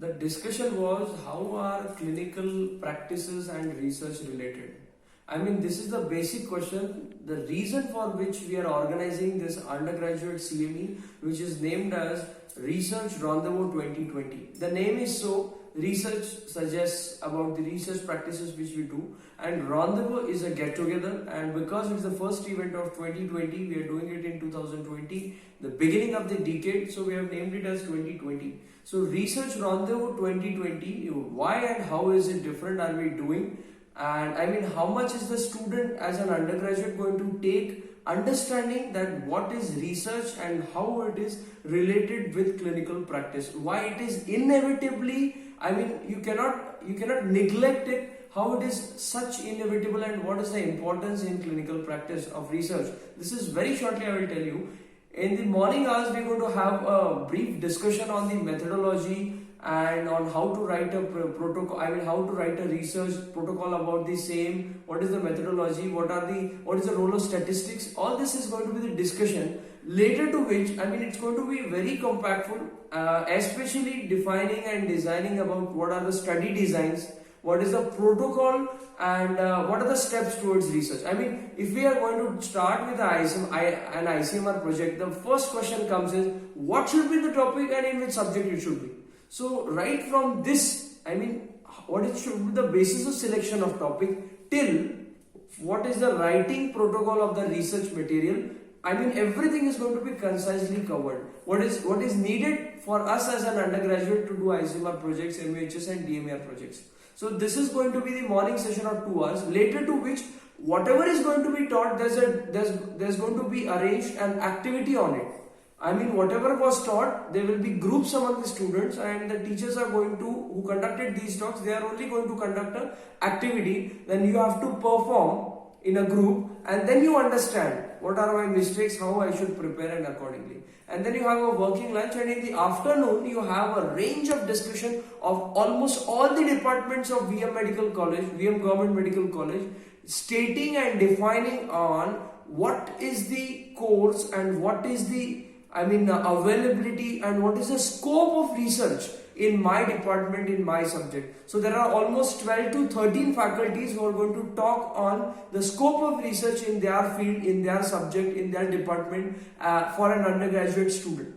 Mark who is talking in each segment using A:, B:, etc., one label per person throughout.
A: The discussion was how are clinical practices and research related? I mean, this is the basic question. The reason for which we are organizing this undergraduate CME, which is named as Research Rendezvous 2020. The name is so, research suggests about the research practices which we do, and Rendezvous is a get together, and because it's the first event of 2020, we are doing it in 2020, the beginning of the decade, so we have named it as 2020. So Research Rendezvous 2020, why and how is it different are we doing? And I mean, how much is the student as an undergraduate going to take understanding that what is research and how it is related with clinical practice, why it is inevitably, I mean, you cannot neglect it, how it is such inevitable, and what is the importance in clinical practice of research. This is very shortly I will tell you. In the morning hours, we are going to have a brief discussion on the methodology and on how to write a protocol, I mean how to write a research protocol about the same, what is the methodology, what is the role of statistics. All this is going to be the discussion, later to which, I mean, it's going to be very compactful, especially defining and designing about what are the study designs, what is the protocol, and what are the steps towards research. I mean, if we are going to start with an ICMR project, the first question comes is what should be the topic and in which subject it should be. So right from this, I mean, what it should be the basis of selection of topic till what is the writing protocol of the research material. I mean, everything is going to be concisely covered. What is needed for us as an undergraduate to do ICMR projects, MHS and DMAR projects. So this is going to be the morning session of 2 hours, later to which whatever is going to be taught, there's going to be arranged an activity on it. I mean, whatever was taught, there will be groups among the students, and the teachers are going to, who conducted these talks, they are only going to conduct an activity. Then you have to perform in a group, and then you understand what are my mistakes, how I should prepare, and accordingly. And then you have a working lunch, and in the afternoon you have a range of discussion of almost all the departments of VM Medical College, VM Government Medical College, stating and defining on what is the course and what is the availability and what is the scope of research in my department, in my subject. So there are almost 12 to 13 faculties who are going to talk on the scope of research in their field, in their subject, in their department for an undergraduate student.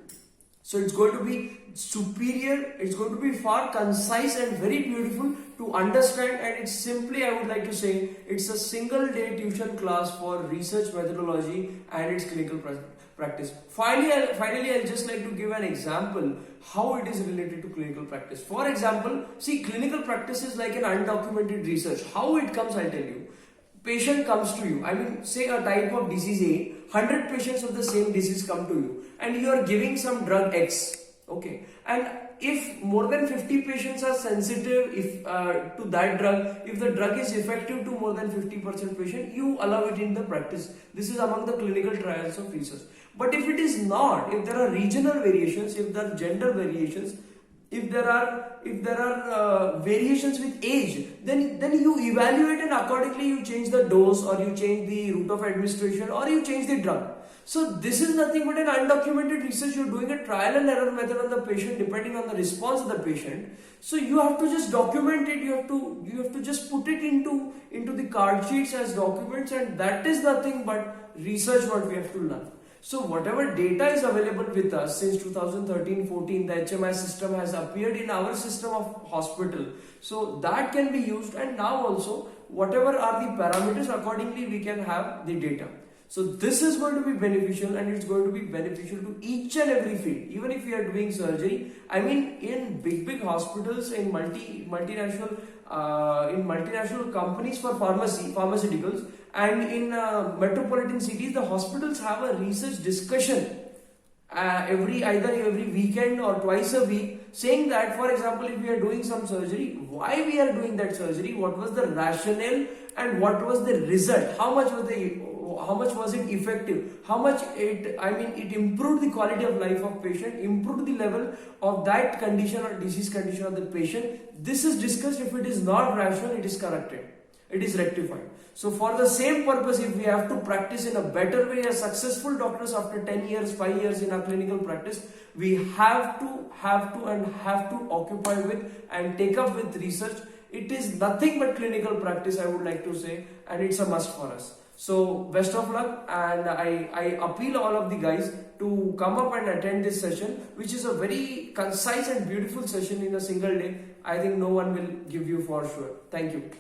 A: So it's going to be superior, it's going to be far concise and very beautiful to understand, and it's simply, I would like to say, it's a single day tuition class for research methodology and its clinical practice. Finally, I'll just like to give an example how it is related to clinical practice. For example, see, clinical practice is like an undocumented research. How it comes, I'll tell you. Patient comes to you, I mean, say a type of disease A, 100 patients of the same disease come to you, and you are giving some drug X, okay, and if more than 50 patients are sensitive to that drug, if the drug is effective to more than 50% patient, you allow it in the practice. This is among the clinical trials of research. But if it is not, if there are regional variations, if there are gender variations, if there are variations with age, then you evaluate, and accordingly you change the dose, or you change the route of administration, or you change the drug. So this is nothing but an undocumented research. You're doing a trial and error method on the patient depending on the response of the patient. So you have to just document it. You have to just put it into the card sheets as documents, and that is nothing but research what we have to learn. So whatever data is available with us since 2013-14, the HMI system has appeared in our system of hospital. So that can be used, and now also whatever are the parameters, accordingly we can have the data. So this is going to be beneficial, and it's going to be beneficial to each and every field. Even if we are doing surgery, I mean, in big hospitals, in multinational companies for pharmaceuticals, and in metropolitan cities, the hospitals have a research discussion either every weekend or twice a week, saying that, for example, if we are doing some surgery, why we are doing that surgery, what was the rationale, and what was the result, how much was it effective, how much it improved the quality of life of patient, improved the level of that condition or disease condition of the patient. This is discussed. If it is not rational, it is corrected. it is rectified. So for the same purpose, if we have to practice in a better way as successful doctors after 10 years, 5 years in our clinical practice, we have to occupy with and take up with research. It is nothing but clinical practice, I would like to say, and it's a must for us. So best of luck, and I appeal all of the guys to come up and attend this session, which is a very concise and beautiful session in a single day. I think no one will give you for sure. Thank you.